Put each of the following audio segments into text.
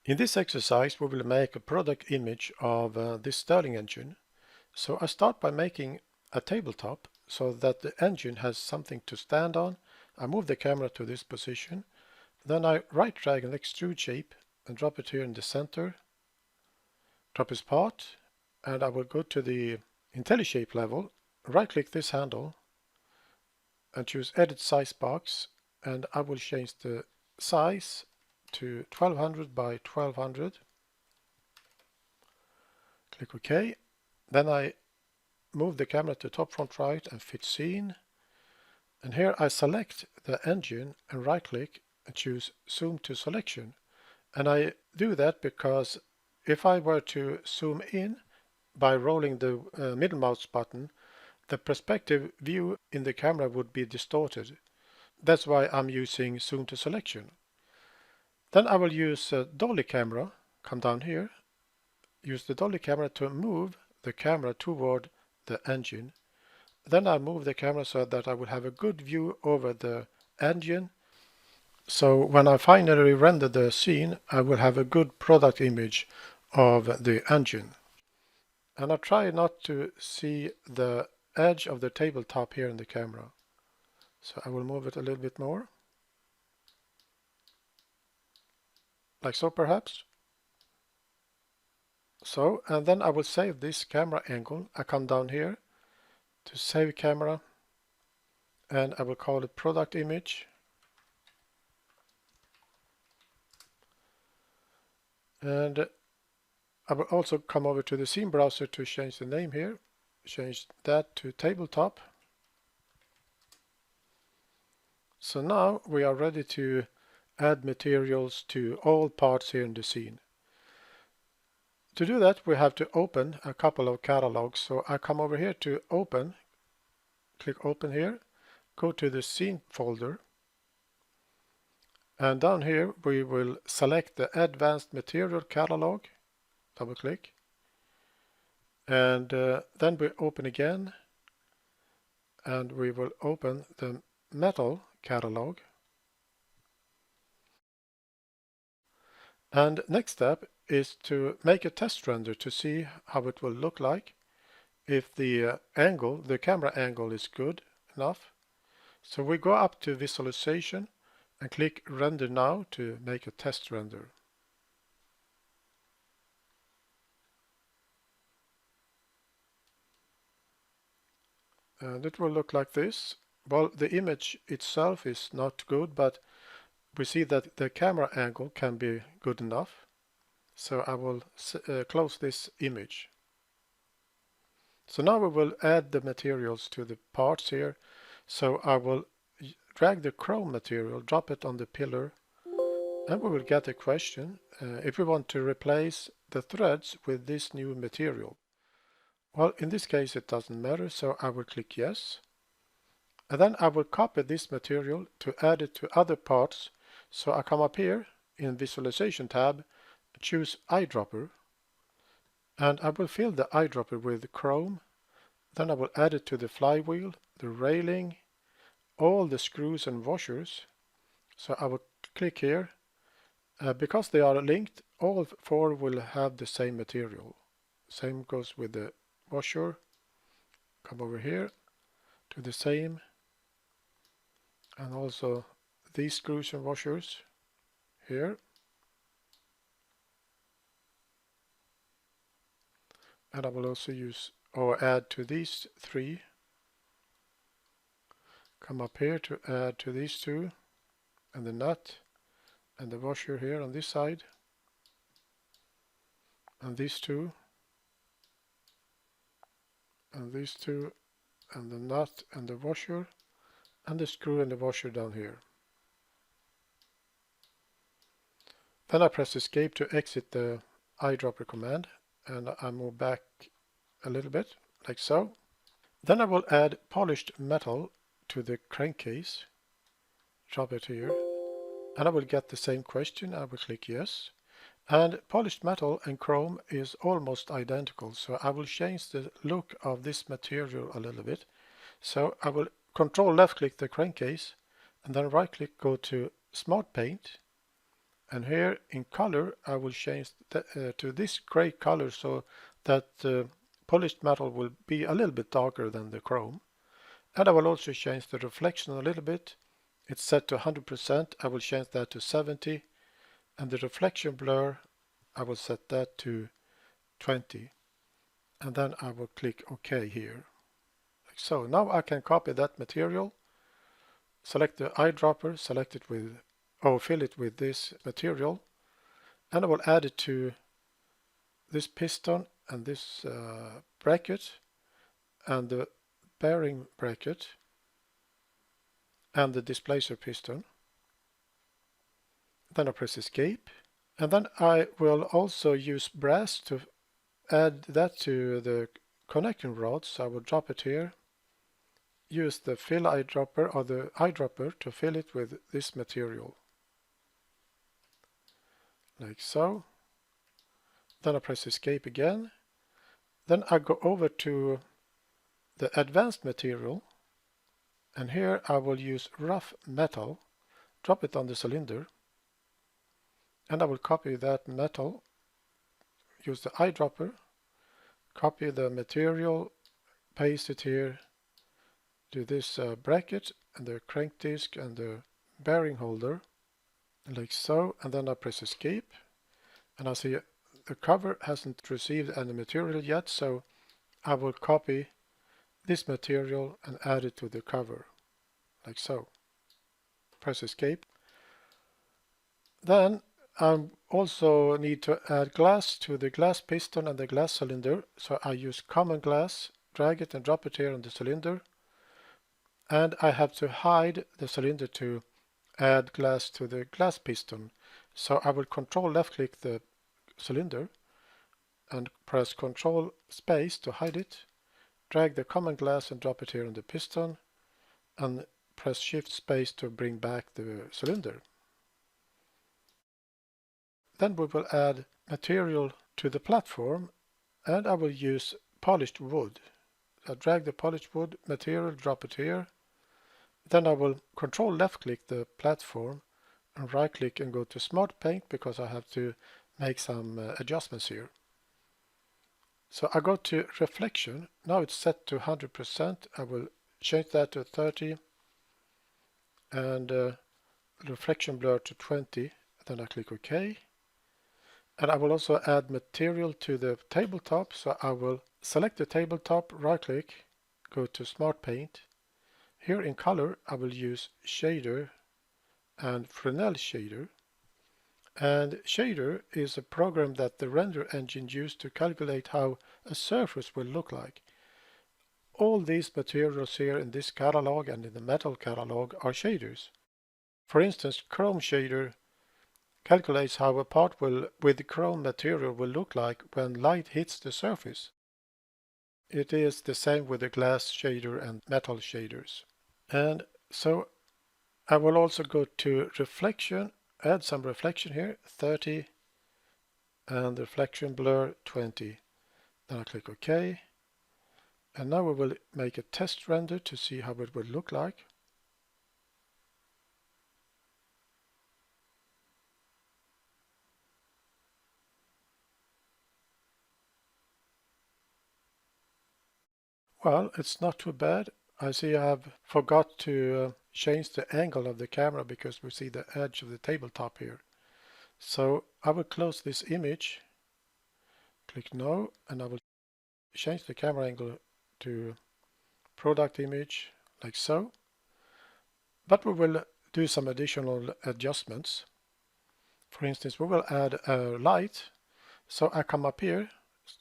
In this exercise we will make a product image of this Stirling engine. So I start by making a tabletop so that the engine has something to stand on. I move the camera to this position. Then I right drag an extrude shape and drop it here in the center. Drop his part, and I will go to the IntelliShape level, right click this handle and choose Edit Size Box, and I will change the size to 1200 by 1200. Click OK. Then I move the camera to top front right and fit scene. And here I select the engine and right click and choose zoom to selection. And I do that because if I were to zoom in by rolling the middle mouse button, the perspective view in the camera would be distorted. That's why I'm using zoom to selection. Then I will use dolly camera, come down here, use the dolly camera to move the camera toward the engine. Then I move the camera so that I will have a good view over the engine. So when I finally render the scene, I will have a good product image of the engine. And I try not to see the edge of the tabletop here in the camera. So I will move it a little bit more. Like so perhaps. So, and then I will save this camera angle. I come down here to save camera and I will call it product image. And I will also come over to the scene browser to change the name here. Change that to tabletop. So now we are ready to add materials to all parts here in the scene. To do that, we have to open a couple of catalogs. So I come over here to open, click open here, go to the scene folder, and down here we will select the advanced material catalog, double click, and then we open again, and we will open the metal catalog. And next step is to make a test render to see how it will look like if the angle, the camera angle is good enough. So we go up to visualization and click render now to make a test render. And it will look like this. Well, the image itself is not good, but we see that the camera angle can be good enough. So I will close this image. So now we will add the materials to the parts here. So I will drag the chrome material, drop it on the pillar, and we will get a question if we want to replace the threads with this new material. Well, in this case it doesn't matter, so I will click yes. And then I will copy this material to add it to other parts. So I come up here in visualization tab, choose eyedropper, and I will fill the eyedropper with chrome. Then I will add it to the flywheel, the railing, all the screws and washers. So I will click here. Because they are linked, all four will have the same material. Same goes with the washer. Come over here to the same, and also these screws and washers here. And I will also use or add to these three. Come up here to add to these two, and the nut and the washer here on this side, and these two, and these two, and the nut and the washer, and the screw and the washer down here. Then I press escape to exit the eyedropper command, and I move back a little bit, like so. Then I will add polished metal to the crankcase, drop it here, and I will get the same question. I will click yes. And polished metal and chrome is almost identical, so I will change the look of this material a little bit. So I will control left click the crankcase and then right click, go to Smart Paint, And here in color, I will change to this gray color so that polished metal will be a little bit darker than the chrome. And I will also change the reflection a little bit. It's set to 100%. I will change that to 70. And the reflection blur, I will set that to 20. And then I will click OK here. Like so. Now I can copy that material, select the eyedropper, select it with, fill it with this material, and I will add it to this piston and this bracket and the bearing bracket and the displacer piston. Then I press escape, and then I will also use brass to add that to the connecting rods. So I will drop it here, use the fill eyedropper or the eyedropper to fill it with this material, like so. Then I press escape again. Then I go over to the advanced material, and here I will use rough metal, drop it on the cylinder, and I will copy that metal, use the eyedropper, copy the material, paste it here to this bracket and the crank disc and the bearing holder, like so. And then I press escape, and I see the cover hasn't received any material yet, so I will copy this material and add it to the cover, like so. Press escape. Then I also need to add glass to the glass piston and the glass cylinder, so I use common glass, drag it and drop it here on the cylinder, and I have to hide the cylinder to add glass to the glass piston. So I will control left click the cylinder and press control space to hide it, drag the common glass and drop it here on the piston, and press shift space to bring back the cylinder. Then we will add material to the platform, and I will use polished wood. I drag the polished wood material, drop it here. Then I will control left click the platform and right click and go to Smart Paint because I have to make some adjustments here. So I go to reflection. Now it's set to 100%. I will change that to 30 and reflection blur to 20. Then I click OK. And I will also add material to the tabletop. So I will select the tabletop, right click, go to Smart Paint. Here in color I will use shader and Fresnel shader. And shader is a program that the render engine used to calculate how a surface will look like. All these materials here in this catalog and in the metal catalog are shaders. For instance, chrome shader calculates how a part with the chrome material will look like when light hits the surface. It is the same with the glass shader and metal shaders. And so I will also go to reflection, add some reflection here, 30, and reflection blur 20. Then I click OK. And now we will make a test render to see how it will look like. Well, it's not too bad. I see I have forgot to change the angle of the camera because we see the edge of the tabletop here. So I will close this image, click no, and I will change the camera angle to product image like so. But we will do some additional adjustments. For instance, we will add a light. So I come up here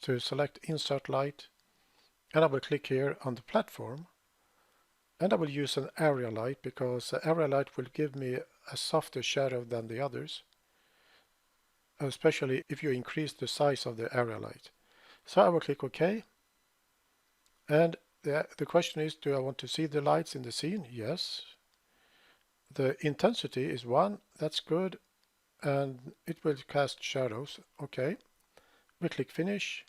to select insert light, and I will click here on the platform, and I will use an area light because the area light will give me a softer shadow than the others, especially if you increase the size of the area light. So I will click OK, and the question is, do I want to see the lights in the scene? Yes. The intensity is 1, that's good, and it will cast shadows. OK. We click finish.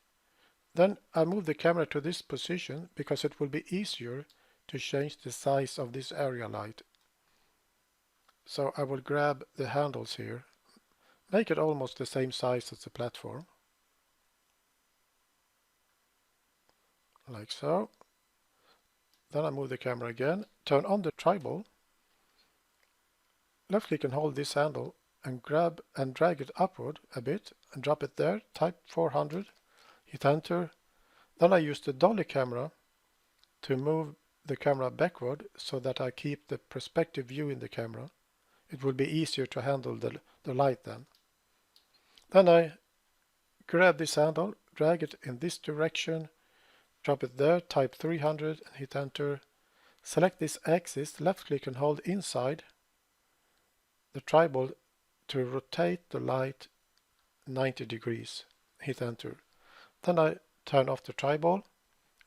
Then I move the camera to this position because it will be easier to change the size of this area light. So I will grab the handles here make it almost the same size as the platform, like so. Then I move the camera again, turn on the tribal, left click and hold this handle and grab and drag it upward a bit and drop it there, type 400, hit enter. Then I use the dolly camera to move the camera backward so that I keep the perspective view in the camera. It will be easier to handle the light then. Then I grab this handle, drag it in this direction, drop it there, type 300 and hit enter. Select this axis, left click and hold inside the tribal to rotate the light 90 degrees. Hit enter. Then I turn off the tribal,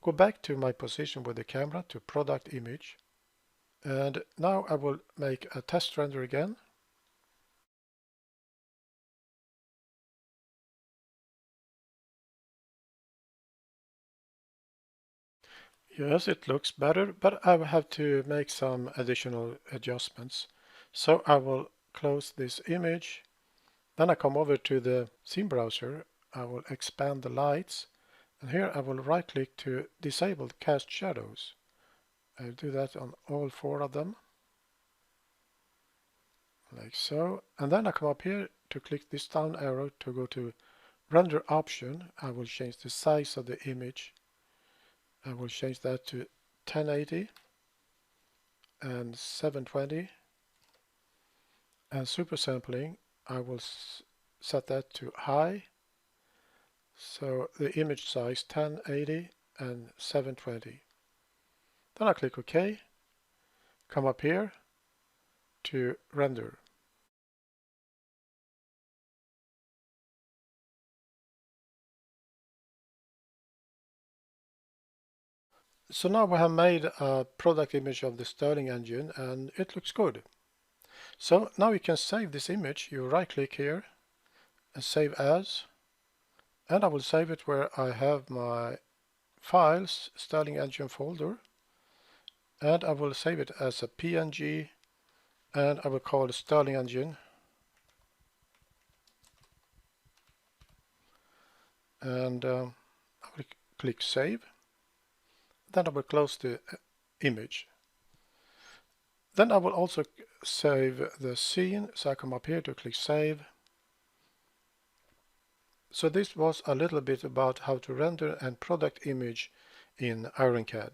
go back to my position with the camera to product image. And now I will make a test render again. Yes, it looks better, but I will have to make some additional adjustments. So I will close this image. Then I come over to the scene browser. I will expand the lights. And here I will right click to disable cast shadows. I'll do that on all 4 of them. Like so. And then I come up here to click this down arrow to go to render option. I will change the size of the image. I will change that to 1080 and 720. And super sampling, I will set that to high. So the image size 1080 and 720. Then I click OK. Come up here to render. So now we have made a product image of the Sterling engine and it looks good. So now you can save this image. You right click here and save as. And I will save it where I have my files, Sterling engine folder. And I will save it as a PNG and I will call it Sterling engine. And I will click save. Then I will close the image. Then I will also save the scene, so I come up here to click save. So this was a little bit about how to render and product image in IronCAD.